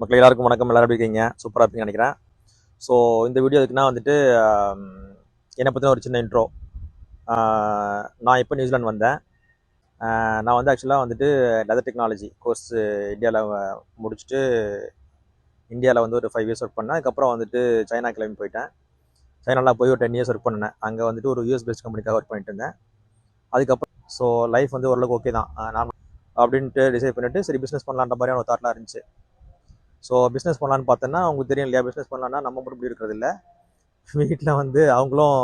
மக்கள் எல்லாருக்கும் வணக்கம். எல்லாரும் எப்படி இருக்கீங்க? சூப்பராக இருப்பீங்கன்னு நினைக்கிறேன். ஸோ இந்த வீடியோ எதுக்குன்னா வந்துட்டு என்னை பற்றின ஒரு சின்ன இன்ட்ரோ. நான் இப்போ நியூசிலாந்து வந்தேன். நான் வந்து ஆக்சுவலாக வந்துட்டு லெதர் டெக்னாலஜி கோர்ஸ் இந்தியாவில் முடிச்சுட்டு இந்தியாவில் வந்து ஒரு 5 இயர்ஸ் ஒர்க் பண்ணேன். அதுக்கப்புறம் வந்துட்டு சைனா கிளம்பி போயிட்டேன். சைனாவில் போய் ஒரு 10 இயர்ஸ் ஒர்க் பண்ணேன். அங்கே வந்துட்டு ஒரு யூஎஸ் பேஸ்ட் கம்பெனிக்காக ஒர்க் பண்ணிட்டு இருந்தேன். அதுக்கப்புறம் ஸோ லைஃப் வந்து ஓரளவுக்கு ஓகே தான் நான் அப்படின்ட்டு டிசைட் பண்ணிவிட்டு சரி பிஸ்னஸ் பண்ணலான்ற மாதிரியான ஒரு தாட்லாம் இருந்துச்சு. ஸோ பிஸ்னஸ் பண்ணலான்னு பார்த்தோன்னா உங்களுக்கு தெரியும் இல்லையா, பிஸ்னஸ் பண்ணலான்னா நம்ம மட்டும் இப்படி இருக்கிறது இல்லை, வீட்டில் வந்து அவங்களும்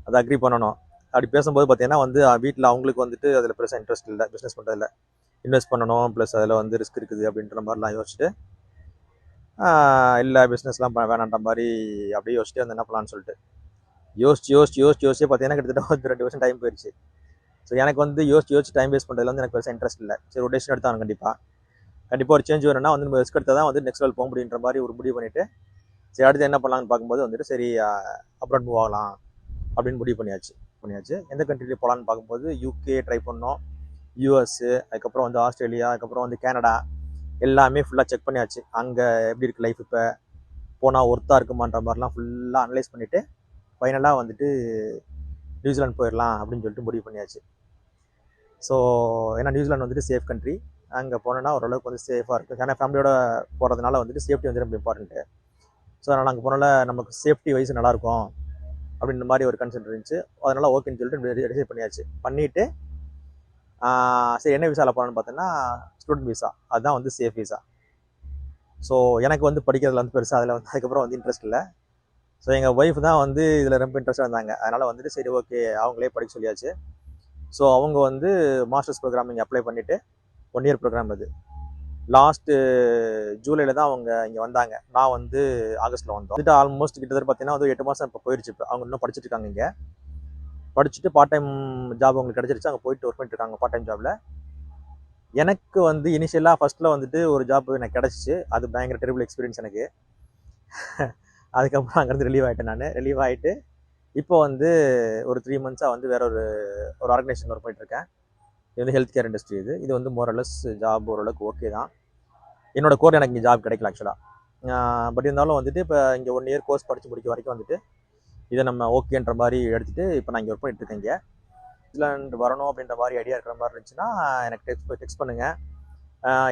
அதை அக்ரி பண்ணணும். அப்படி பேசும்போது பார்த்தீங்கன்னா வந்து வீட்டில் அவங்களுக்கு வந்துட்டு அதில் பெருசாக இன்ட்ரெஸ்ட் இல்லை, பிஸ்னஸ் பண்ணுறதில்ல. இன்வெஸ்ட் பண்ணணும் ப்ளஸ் அதில் வந்து ரிஸ்க் இருக்குது அப்படின்ற மாதிரிலாம் யோசிச்சுட்டு இல்லை பிஸ்னஸ்லாம் வேணான்ற மாதிரி அப்படியே யோசிச்சுட்டு வந்து என்ன பண்ணலான்னு சொல்லிட்டு யோசிச்சு பார்த்தீங்கன்னா கிட்டத்தட்ட ஒரு 2 வருஷம் டைம் போயிடுச்சு. ஸோ எனக்கு வந்து யோசிச்சு டைம் வேஸ்ட் பண்ணுறதுல வந்து எனக்கு பெருசாக இன்ட்ரெஸ்ட் இல்லை. சரி ஒரு டெசிஷன் எடுத்தாங்க கண்டிப்பாக ஒரு சேஞ்ச் வேணும்னா வந்து நம்ம ரிஸ்க் எடுத்தால் தான் வந்து நெக்ஸ்ட் லெவல் போக முடியுன்ற மாதிரி ஒரு முடிவு பண்ணிவிட்டு சரி அடுத்து என்ன பண்ணலான்னு பார்க்கும்போது வந்துட்டு சரி அப்ராட் மூவ் ஆகலாம் அப்படின்னு முடிவு பண்ணியாச்சு. எந்த கண்ட்ரியில் போகலான்னு பார்க்கும்போது யூகே ட்ரை பண்ணோம், யூஎஸ்ஸு, அதுக்கப்புறம் வந்து ஆஸ்திரேலியா, அதுக்கப்புறம் வந்து கனடா, எல்லாமே ஃபுல்லாக செக் பண்ணியாச்சு. அங்கே எப்படி இருக்குது லைஃப், இப்போ போனால் ஒர்த்தாக இருக்குமான்ற மாதிரிலாம் ஃபுல்லாக அனலைஸ் பண்ணிவிட்டு ஃபைனலாக வந்துட்டு நியூசிலாந்து போயிடலாம் அப்படின்னு சொல்லிட்டு முடிவு பண்ணியாச்சு. ஸோ ஏன்னா நியூசிலாந்து வந்துட்டு சேஃப் கண்ட்ரி, அங்கே போனோன்னா ஓரளவுக்கு வந்து சேஃபாக இருக்குது. ஏன்னா ஃபேமிலியோட போகிறதுனால வந்துட்டு சேஃப்டி வந்து ரொம்ப இம்பார்ட்டன்ட்டு. ஸோ அதனால் அங்கே போனால நமக்கு சேஃப்டி வைஸ் நல்லாயிருக்கும் அப்படின்ற மாதிரி ஒரு கன்சென்ட் இருந்துச்சு. அதனால் ஓகேன்னு சொல்லிட்டு டிசைட் பண்ணிவிட்டு சரி என்ன விசாவில் போகலான்னு பார்த்தோன்னா ஸ்டூடெண்ட் விசா, அதுதான் வந்து சேஃப் விசா. ஸோ எனக்கு வந்து படிக்கிறதுல வந்து பெருசாக அதில் வந்து அதுக்கப்புறம் வந்து இன்ட்ரெஸ்ட் இல்லை. ஸோ எங்கள் ஒய்ஃப் தான் வந்து இதில் ரொம்ப இன்ட்ரெஸ்ட்டாக இருந்தாங்க. அதனால் வந்துட்டு சரி ஓகே அவங்களே படிக்க சொல்லியாச்சு. ஸோ அவங்க வந்து மாஸ்டர்ஸ் ப்ரோக்ராம் இங்கே அப்ளை பண்ணிவிட்டு 1 இயர் ப்ரோக்ராம் அது லாஸ்ட்டு ஜூலையில் தான் அவங்க இங்கே வந்தாங்க. நான் வந்து ஆகஸ்ட்டில் வந்தோம். வந்துட்டு ஆல்மோஸ்ட் கிட்டத்தட்ட பார்த்தீங்கன்னா வந்து 8 மாதம் இப்போ போயிடுச்சு. இப்போ அவங்க இன்னும் படிச்சுட்டு இருக்காங்க. இங்கே படிச்சுட்டு பார்ட் டைம் ஜாப் அவங்களுக்கு கிடச்சிருச்சு. அங்கே போயிட்டு ஒர்க் பண்ணிட்டு இருக்காங்க பார்ட் டைம் ஜாபில். எனக்கு வந்து இனிஷியலாக ஃபஸ்ட்டில் வந்துட்டு ஒரு ஜாப் எனக்கு கிடச்சிச்சு. அது பயங்கர டெரிபிள் எக்ஸ்பீரியன்ஸ் எனக்கு. அதுக்கப்புறம் அங்கேருந்து ரிலீவ் ஆகிட்டு இப்போ வந்து ஒரு 3 மந்த்ஸாக வந்து வேற ஒரு ஆர்கனைசேஷன் ஒர்க் பண்ணிட்டுருக்கேன். இது வந்து ஹெல்த் கேர் இண்டஸ்ட்ரி. இது வந்து மோரலஸ் ஜாப் ஓரளவுக்கு ஓகே தான். என்னோட கோர் எனக்கு இங்கே ஜாப் கிடைக்கல ஆக்சுவலாக. பட் இருந்தாலும் வந்துட்டு இப்போ இங்கே 1 இயர் கோர்ஸ் படித்து முடிக்க வரைக்கும் வந்துட்டு இதை நம்ம ஓகேன்ற மாதிரி எடுத்துகிட்டு இப்போ நான் இங்கே ஒர்க் பண்ணிட்டு இருக்கேன். இங்கே நியூசிலாந்து வரணும் அப்படின்ற மாதிரி ஐடியா இருக்கிற மாதிரி இருந்துச்சுன்னா எனக்கு டெக்ஸ்ட் பண்ணுங்கள்.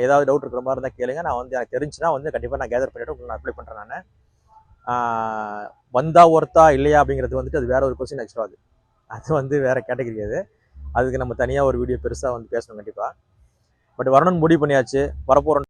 ஏதாவது டவுட் இருக்கிற மாதிரி இருந்தால் கேளுங்க. நான் வந்து எனக்கு தெரிஞ்சுன்னா வந்து கண்டிப்பாக நான் கேதர் பண்ணிவிட்டு நான் அப்ளை பண்ணுறேன். நான் வந்தா ஒர்த்தா இல்லையா அப்படிங்கிறது வந்துட்டு அது வேற ஒரு கொஸ்டின் ஆக்சுவலாக. அது வந்து வேற கேட்டகரி. அதுக்கு நம்ம தனியாக ஒரு வீடியோ பெருசாக வந்து பேசணும் கண்டிப்பாக. பட் வரணும்னு முடிவு பண்ணியாச்சு. வரப்போகிறோம்.